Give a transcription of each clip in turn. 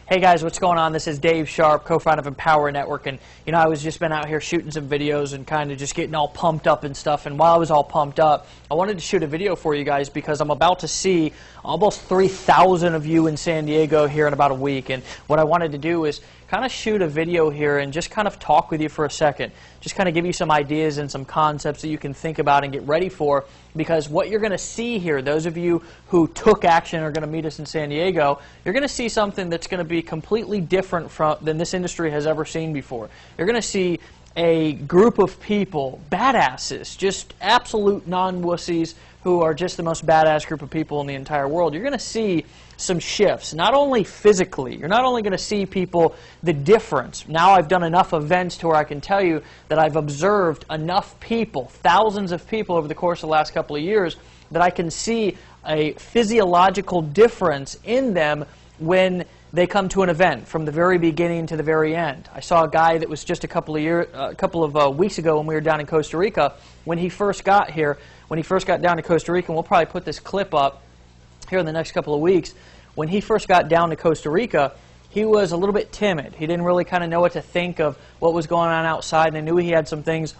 Hey guys, what's going on? This is Dave Sharp, co-founder of Empower Network, and I was just been out here shooting some videos and kind of just getting all pumped up and stuff. And while I was all pumped up, I wanted to shoot a video for you guys because I'm about to see almost 3,000 of you in San Diego here in about a week. And what I wanted to do is kind of shoot a video here and just kind of talk with you for a second. Just kind of give you some ideas and some concepts that you can think about and get ready for, because what you're going to see here, those of you who took action and are going to meet us in San Diego, you're going to see something that's going to be completely different than this industry has ever seen before. You're going to see a group of people, badasses, just absolute non-wussies who are just the most badass group of people in the entire world. You're going to see some shifts, not only physically. You're not only going to see people, the difference. Now I've done enough events to where I can tell you that I've observed enough people, thousands of people over the course of the last couple of years, that I can see a physiological difference in them when they come to an event, from the very beginning to the very end. I saw a guy that was just a couple of weeks ago when we were down in Costa Rica. When he first got here, when he first got down to Costa Rica, and we'll probably put this clip up here in the next couple of weeks. When he first got down to Costa Rica, he was a little bit timid. He didn't really kind of know what to think of what was going on outside, and I knew he had some things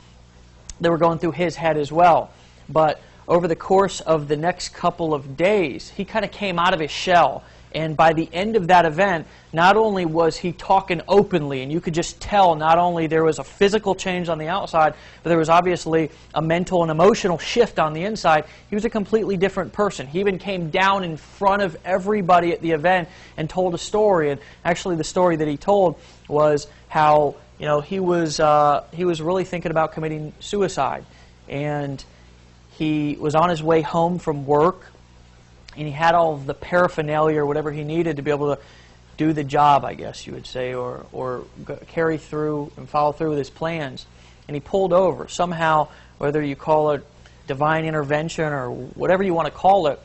that were going through his head as well. But over the course of the next couple of days, he kind of came out of his shell. And by the end of that event, not only was he talking openly, and you could just tell not only there was a physical change on the outside, but there was obviously a mental and emotional shift on the inside. He was a completely different person. He even came down in front of everybody at the event and told a story. And actually the story that he told was how he was really thinking about committing suicide. And he was on his way home from work, and he had all of the paraphernalia or whatever he needed to be able to do the job, I guess you would say, or carry through and follow through with his plans. And he pulled over. Somehow, whether you call it divine intervention or whatever you want to call it,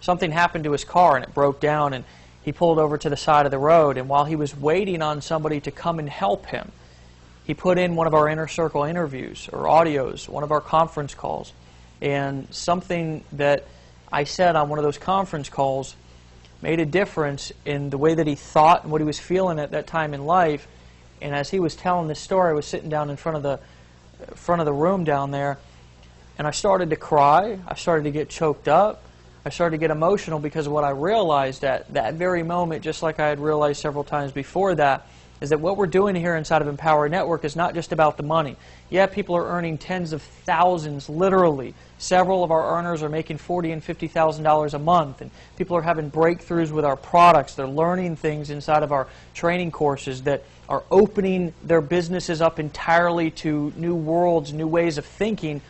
something happened to his car and it broke down, and he pulled over to the side of the road. And while he was waiting on somebody to come and help him, he put in one of our inner circle interviews or audios, one of our conference calls. And something that I said on one of those conference calls made a difference in the way that he thought and what he was feeling at that time in life. And as he was telling this story, I was sitting down in front of the room down there, and I started to cry. I started to get choked up. I started to get emotional because of what I realized at that very moment, just like I had realized several times before that, is that what we're doing here inside of Empower Network is not just about the money. Yeah, people are earning tens of thousands, literally. Several of our earners are making $40,000 and $50,000 a month, and people are having breakthroughs with our products. They're learning things inside of our training courses that are opening their businesses up entirely to new worlds, new ways of thinking,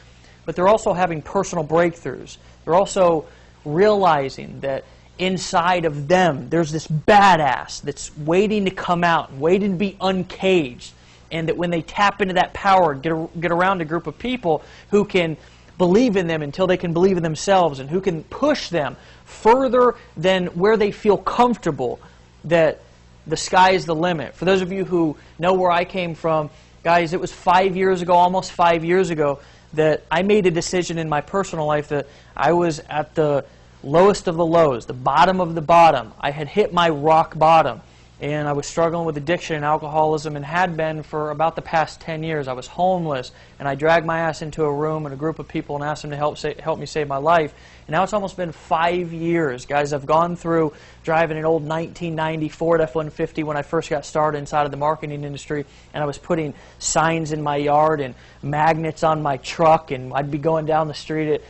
but they're also having personal breakthroughs. They're also realizing that inside of them, there's this badass that's waiting to come out, waiting to be uncaged, and that when they tap into that power, get around a group of people who can believe in them until they can believe in themselves, and who can push them further than where they feel comfortable, that the sky is the limit. For those of you who know where I came from, guys, it was 5 years ago, almost 5 years ago, that I made a decision in my personal life that I was at the lowest of the lows, the bottom of the bottom. I had hit my rock bottom, and I was struggling with addiction and alcoholism, and had been for about the past 10 years. I was homeless, and I dragged my ass into a room and a group of people and asked them to help me save my life. And now it's almost been 5 years. Guys, I've gone through driving an old 1990 Ford F-150 when I first got started inside of the marketing industry, and I was putting signs in my yard and magnets on my truck, and I'd be going down the street at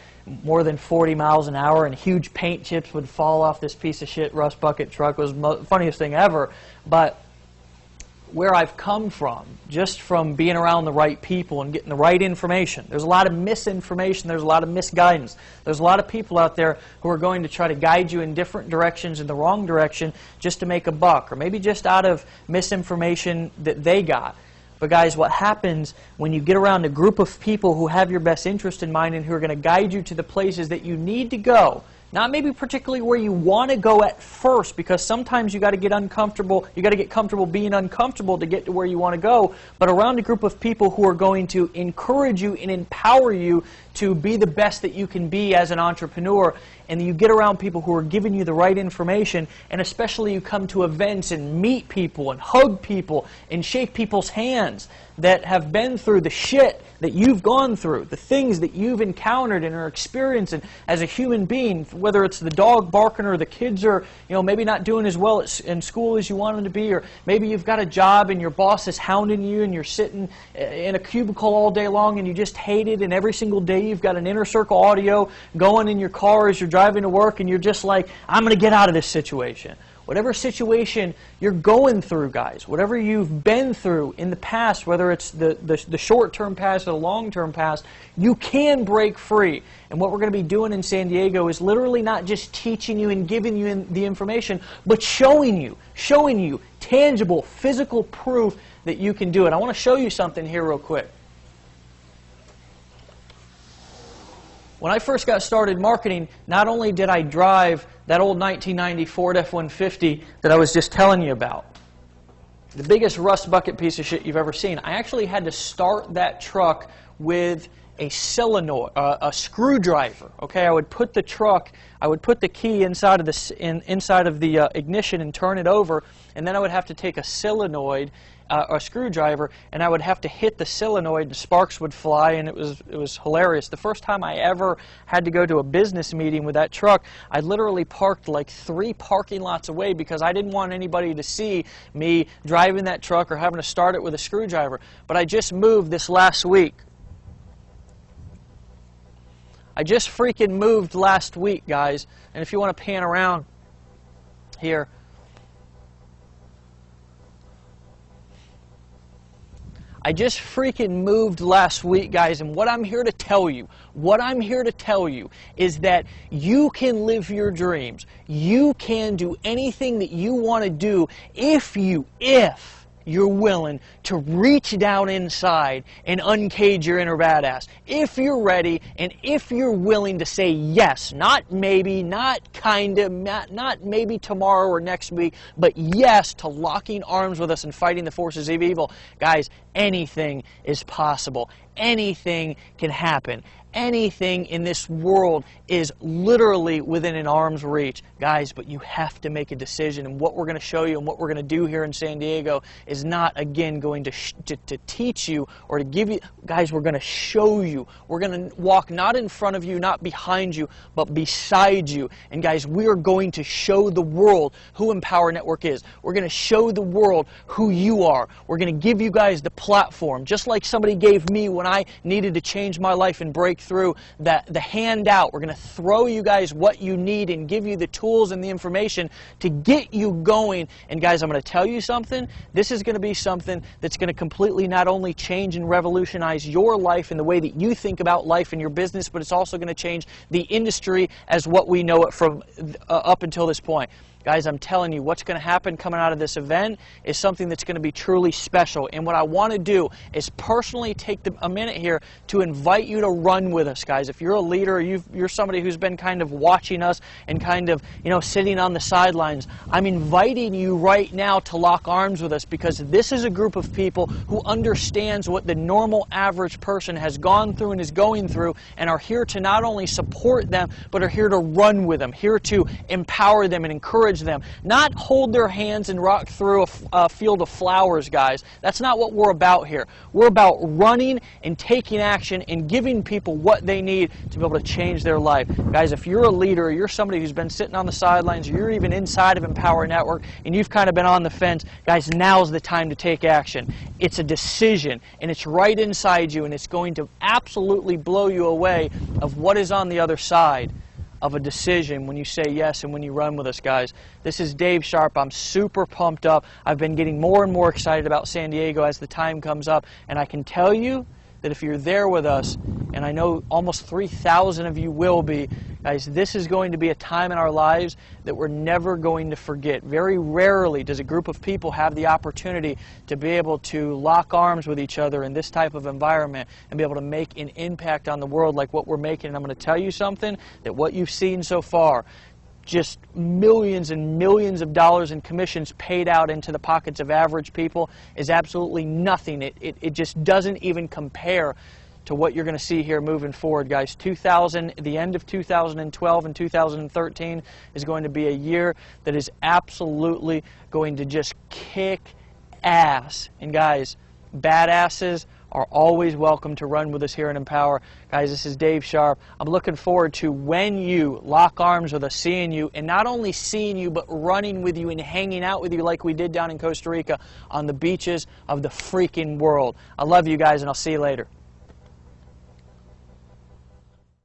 more than 40 miles an hour, and huge paint chips would fall off this piece of shit rust bucket truck. It was the funniest thing ever. But where I've come from, just from being around the right people and getting the right information, there's a lot of misinformation, there's a lot of misguidance. There's a lot of people out there who are going to try to guide you in different directions, in the wrong direction, just to make a buck, or maybe just out of misinformation that they got. But guys, what happens when you get around a group of people who have your best interest in mind and who are going to guide you to the places that you need to go, not maybe particularly where you want to go at first, because sometimes you got to get uncomfortable, you got to get comfortable being uncomfortable to get to where you want to go, but around a group of people who are going to encourage you and empower you to be the best that you can be as an entrepreneur, and you get around people who are giving you the right information, and especially you come to events and meet people and hug people and shake people's hands that have been through the shit that you've gone through, the things that you've encountered and are experiencing as a human being, whether it's the dog barking or the kids are, maybe not doing as well in school as you want them to be, or maybe you've got a job and your boss is hounding you and you're sitting in a cubicle all day long and you just hate it, and every single day you've got an inner circle audio going in your car as you're driving to work and you're just like, I'm going to get out of this situation. Whatever situation you're going through, guys, whatever you've been through in the past, whether it's the short-term past or the long-term past, you can break free. And what we're going to be doing in San Diego is literally not just teaching you and giving you the information, but showing you tangible, physical proof that you can do it. I want to show you something here real quick. When I first got started marketing, not only did I drive that old 1990 Ford F-150 that I was just telling you about, the biggest rust bucket piece of shit you've ever seen, I actually had to start that truck with a solenoid, a screwdriver. Okay, I would put the key inside of the ignition and turn it over, and then I would have to take a solenoid, a screwdriver, and I would have to hit the solenoid, and sparks would fly, and it was hilarious. The first time I ever had to go to a business meeting with that truck, I literally parked like 3 parking lots away because I didn't want anybody to see me driving that truck or having to start it with a screwdriver. But I just moved this last week. I just freaking moved last week, guys. And if you want to pan around here, I just freaking moved last week, guys, and what I'm here to tell you is that you can live your dreams. You can do anything that you want to do if you're willing to reach down inside and uncage your inner badass. If you're ready and if you're willing to say yes, not maybe, not kind of, not maybe tomorrow or next week, but yes to locking arms with us and fighting the forces of evil. Guys, anything is possible. Anything can happen. Anything in this world is literally within an arm's reach. Guys, but you have to make a decision, and what we're going to show you and what we're going to do here in San Diego is not, again, going to teach you or to give you. Guys, we're going to show you. We're going to walk not in front of you, not behind you, but beside you. And guys, we are going to show the world who Empower Network is. We're going to show the world who you are. We're going to give you guys the platform, just like somebody gave me when I needed to change my life and break through the handout. We're going to throw you guys what you need and give you the tools and the information to get you going. And guys, I'm going to tell you something. This is going to be something that's going to completely not only change and revolutionize your life and the way that you think about life and your business, but it's also going to change the industry as what we know it from up until this point. Guys, I'm telling you, what's going to happen coming out of this event is something that's going to be truly special. And what I want to do is personally take a minute here to invite you to run with us, guys. If you're a leader, or you're somebody who's been kind of watching us and kind of, sitting on the sidelines, I'm inviting you right now to lock arms with us, because this is a group of people who understands what the normal average person has gone through and is going through, and are here to not only support them, but are here to run with them, here to empower them and encourage them, not hold their hands and rock through a field of flowers, guys. That's not what we're about here. We're about running and taking action and giving people what they need to be able to change their life. Guys, if you're a leader, or you're somebody who's been sitting on the sidelines, or you're even inside of Empower Network and you've kind of been on the fence, guys, now's the time to take action. It's a decision, and it's right inside you, and it's going to absolutely blow you away of what is on the other side of a decision when you say yes and when you run with us, guys. This is Dave Sharp. I'm super pumped up. I've been getting more and more excited about San Diego as the time comes up, and I can tell you that if you're there with us, and I know almost 3,000 of you will be, guys, this is going to be a time in our lives that we're never going to forget. Very rarely does a group of people have the opportunity to be able to lock arms with each other in this type of environment and be able to make an impact on the world like what we're making. And I'm going to tell you something, that what you've seen so far, just millions and millions of dollars in commissions paid out into the pockets of average people, is absolutely nothing. It just doesn't even compare to what you're going to see here moving forward, guys. The end of 2012 and 2013 is going to be a year that is absolutely going to just kick ass. And guys, badasses are always welcome to run with us here in Empower. Guys, this is Dave Sharp. I'm looking forward to when you lock arms with us, seeing you, and not only seeing you, but running with you and hanging out with you like we did down in Costa Rica on the beaches of the freaking world. I love you guys, and I'll see you later.